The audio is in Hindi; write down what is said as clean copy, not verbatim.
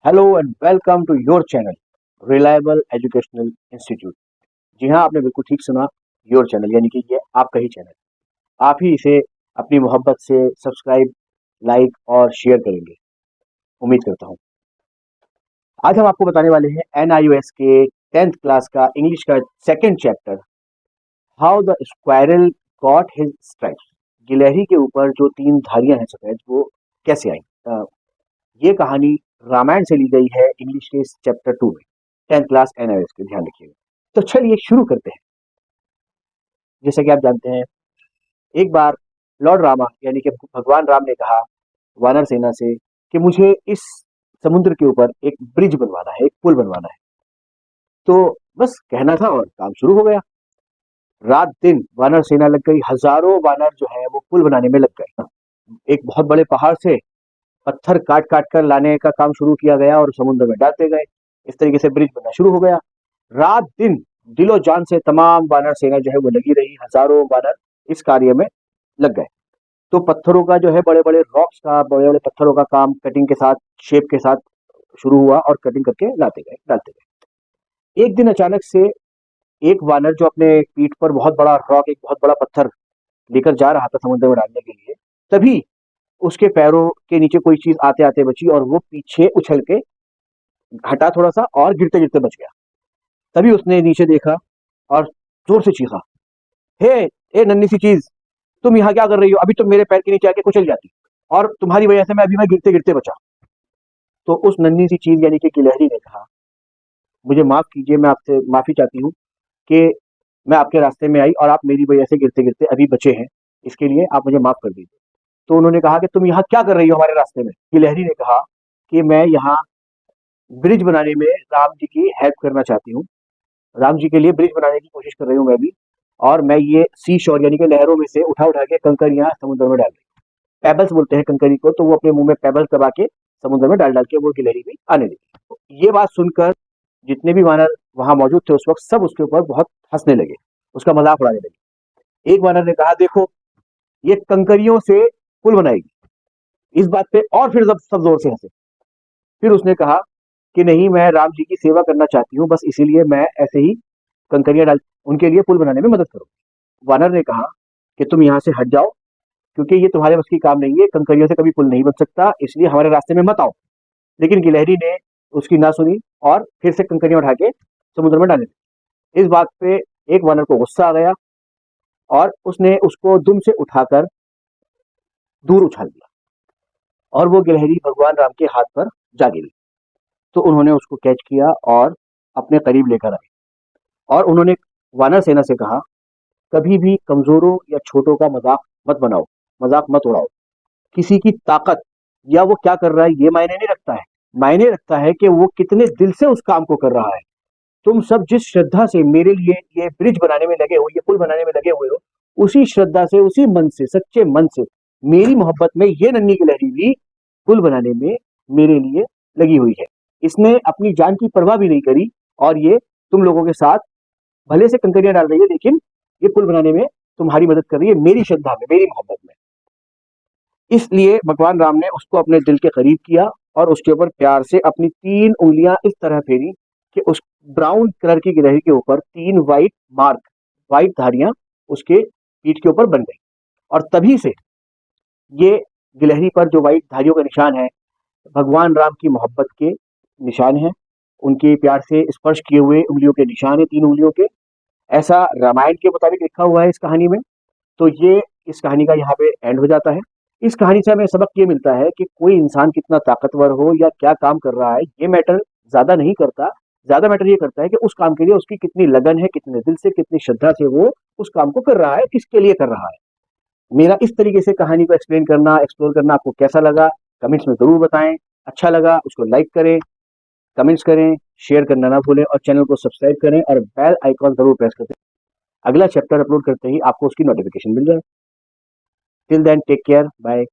Hello and welcome to your channel reliable educational institute. जी हाँ, आपने बिल्कुल ठीक सुना। योर चैनल यानी कि ये आपका ही चैनल। आप ही इसे अपनी मोहब्बत से सब्सक्राइब, लाइक और शेयर करेंगे, उम्मीद करता हूँ। आज हम आपको बताने वाले हैं NIOS के 10th क्लास का इंग्लिश का second chapter, how the squirrel got his stripes. गिलहरी के ऊपर जो तीन धारियां हैं सफेद, वो कैसे आई। ये कहानी रामायण से ली गई है इंग्लिश के चैप्टर 2 में, 10th क्लास NIOS के, ध्यान रखिएगा। तो चलिए शुरू करते हैं। जैसा कि आप जानते हैं, एक बार लॉर्ड रामा यानी कि भगवान राम ने कहा वानर सेना से कि मुझे इस समुद्र के ऊपर एक ब्रिज बनवाना है, एक पुल बनवाना है। तो बस कहना था और काम शुरू हो गया। रात दिन वानर सेना लग गई, हजारों वानर जो है वो पुल बनाने में लग गए। एक बहुत बड़े पहाड़ से पत्थर काट काट कर लाने का काम शुरू किया गया और समुद्र में डालते गए। इस तरीके से ब्रिज बनना शुरू हो गया। रात दिन दिलो जान से तमाम वानर सेना जो है वो लगी रही, हजारों वानर इस कार्य में लग गए। तो पत्थरों का जो है, बड़े बड़े रॉक्स का, बड़े बड़े पत्थरों का काम कटिंग के साथ, शेप के साथ शुरू हुआ और कटिंग करके लाते गए, डालते गए। एक दिन अचानक से एक वानर जो अपने पीठ पर बहुत बड़ा रॉक, एक बहुत बड़ा पत्थर लेकर जा रहा था समुद्र में डालने के लिए, तभी उसके पैरों के नीचे कोई चीज आते आते बची और वो पीछे उछल के हटा थोड़ा सा और गिरते गिरते बच गया। तभी उसने नीचे देखा और जोर से चीखा, हे ए नन्ही सी चीज, तुम यहाँ क्या कर रही हो? अभी तुम मेरे पैर के नीचे आके कुचल जाती, और तुम्हारी वजह से मैं गिरते गिरते बचा। तो उस नन्ही सी चीज यानी कि गिलहरी ने कहा, मुझे माफ कीजिए, मैं आपसे माफी चाहती हूँ कि मैं आपके रास्ते में आई और आप मेरी वजह से गिरते गिरते अभी बचे हैं, इसके लिए आप मुझे माफ कर दीजिए। तो उन्होंने कहा कि तुम यहाँ क्या कर रही हो हमारे रास्ते में? गिलहरी ने कहा कि मैं यहाँ ब्रिज बनाने में राम जी की हेल्प करना चाहती हूँ। राम जी के लिए ब्रिज बनाने की कोशिश कर रही हूँ मैं भी, और मैं ये सी शोर यानी कि लहरों में से उठा उठा के कंकरियां समुद्र में डाल रही हूँ। पेबल्स बोलते हैं कंकरी को, तो वो अपने मुंह में पेबल्स दबा के समुद्र में डाल डाल के वो गिलहरी भी आने लगी। तो ये बात सुनकर जितने भी वानर वहां मौजूद थे उस वक्त, सब उसके ऊपर बहुत हंसने लगे, उसका मजाक उड़ाने लगे। एक वानर ने कहा, देखो ये कंकरियों से पुल बनाएगी। इस बात पे और फिर सब जोर से हंसे। फिर उसने कहा कि नहीं, मैं राम जी की सेवा करना चाहती हूँ, बस इसीलिए मैं ऐसे ही कंकरियां डाल उनके लिए पुल बनाने में मदद करो। वानर ने कहा कि तुम यहाँ से हट जाओ, क्योंकि ये तुम्हारे बस की काम नहीं है, कंकरियों से कभी पुल नहीं बन सकता, इसलिए हमारे रास्ते में मत आओ। लेकिन गिलहरी ने उसकी ना सुनी और फिर से कंकरियां उठा के समुद्र में डालने लगी। इस बात पे एक वानर को गुस्सा आ गया और उसने उसको दुम से उठाकर दूर उछाल दिया, और वो गिलहरी भगवान राम के हाथ पर जा गिरी। तो उन्होंने उसको कैच किया और अपने करीब लेकर आए, और उन्होंने वानर सेना से कहा, कभी भी कमजोरों या छोटों का मजाक मत बनाओ, मजाक मत उड़ाओ। किसी की ताकत या वो क्या कर रहा है ये मायने नहीं रखता है, मायने रखता है कि वो कितने दिल से उस काम को कर रहा है। तुम सब जिस श्रद्धा से मेरे लिए ये ब्रिज बनाने में लगे हो, ये पुल बनाने में लगे हुए हो, उसी श्रद्धा से, उसी मन से, सच्चे मन से मेरी मोहब्बत में ये नन्ही गिलहरी भी पुल बनाने में मेरे लिए लगी हुई है। इसने अपनी जान की परवाह भी नहीं करी, और ये तुम लोगों के साथ भले से कंकरियां डाल रही है, लेकिन ये पुल बनाने में तुम्हारी मदद कर रही है, मेरी श्रद्धा में, मेरी मोहब्बत में। इसलिए भगवान राम ने उसको अपने दिल के करीब किया और उसके ऊपर प्यार से अपनी 3 उंगलियां इस तरह फेरी कि उस ब्राउन कलर की गिलहरी के ऊपर 3 वाइट मार्क, वाइट धारियां उसके पीठ के ऊपर बन गई। और तभी से ये गिलहरी पर जो वाइट धारियों का निशान है, भगवान राम की मोहब्बत के निशान है, उनके प्यार से स्पर्श किए हुए उंगलियों के निशान है, 3 उंगलियों के। ऐसा रामायण के मुताबिक लिखा हुआ है इस कहानी में। तो ये इस कहानी का यहाँ पे एंड हो जाता है। इस कहानी से हमें सबक ये मिलता है कि कोई इंसान कितना ताकतवर हो या क्या काम कर रहा है, ये मैटर ज्यादा नहीं करता। ज्यादा मैटर ये करता है कि उस काम के लिए उसकी कितनी लगन है, कितने दिल से, कितनी श्रद्धा से वो उस काम को कर रहा है, किसके लिए कर रहा है। मेरा इस तरीके से कहानी को एक्सप्लेन करना, एक्सप्लोर करना आपको कैसा लगा, कमेंट्स में जरूर बताएं। अच्छा लगा उसको लाइक करें, कमेंट्स करें, शेयर करना ना भूलें, और चैनल को सब्सक्राइब करें और बेल आइकॉन जरूर प्रेस करें, अगला चैप्टर अपलोड करते ही आपको उसकी नोटिफिकेशन मिल जाए। Till then take care, bye.